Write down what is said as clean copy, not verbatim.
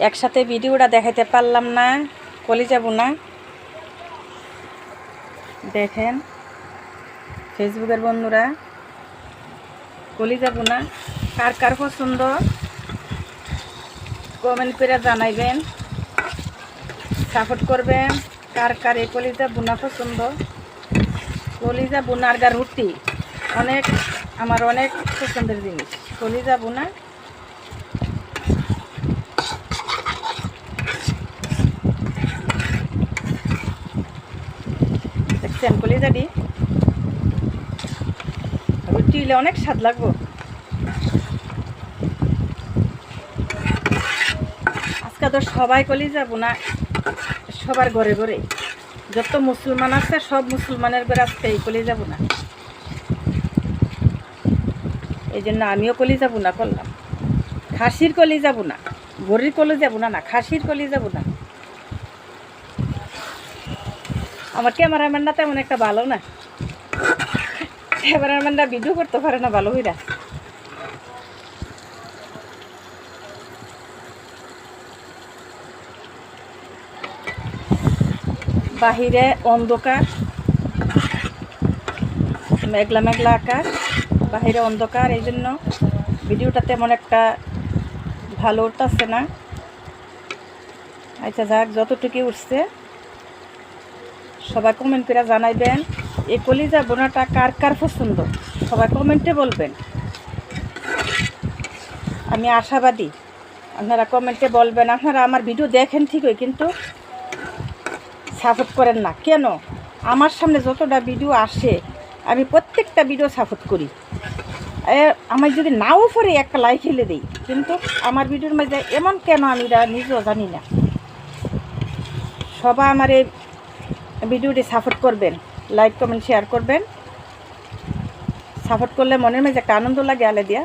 একসাথে ভিডিওটা দেখাইতে পারলাম না, কলিজা বোনা দেখেন ফেসবুকের বন্ধুরা, কলিজা বোনা কার কার পছন্দ কমেন্ট করে জানাইবেন, সাপোর্ট করবেন। কার কার এই কলিজা বোনা পছন্দ, কলিজা বোনার গা রুটি আমার অনেক পছন্দের জিনিস কলিজা বোনা। দেখছেন কলিজাটি রুটি হলে অনেক স্বাদ লাগবো। আজকে তো সবাই কলিজা বোনা, সবার ঘরে ঘরে যত মুসলমান আছে সব মুসলমানের ঘরে আজকে এই কলিজা বোনা। এই জন্য আমিও কলিজা বোনা করলাম, খাসির কলিজা বোনা, গরির কলিজা বোনা না, খাসির কলিজা বোনা। আমার ক্যামেরাম্যানটা তেমন একটা ভালো না, ক্যামেরাম্যানটা ভিডিও করতে পারে না ভালো হইরা। বাহিরে অন্ধকার, মেঘলা মেঘলা আকাশ, বাহিরে অন্ধকার, এই জন্য ভিডিওটা তেমন একটা ভালো উঠতেছে না। আচ্ছা যাক, যতটুকু উঠছে সবাই কমেন্ট করে জানাইবেন। এই কলিজা বোনাটা কার কার পছন্দ সবাই কমেন্টে বলবেন। আমি আশাবাদী আপনারা কমেন্টে বলবেন। আপনারা আমার ভিডিও দেখেন ঠিকই, কিন্তু সাপোর্ট করেন না কেন? আমার সামনে যতটা ভিডিও আসে আমি প্রত্যেকটা ভিডিও সাপোর্ট করি। আমার যদি নাও পরে একটা লাইক ফেলে দিই, কিন্তু আমার ভিডিওর মধ্যে এমন কেন আমি নিজেও জানি না। সবাই আমার এই ভিডিওটি সাপোর্ট করবেন, লাইক কমেন্ট শেয়ার করবেন। সাপোর্ট করলে মনের মধ্যে একটা আনন্দ লাগে আলাদা।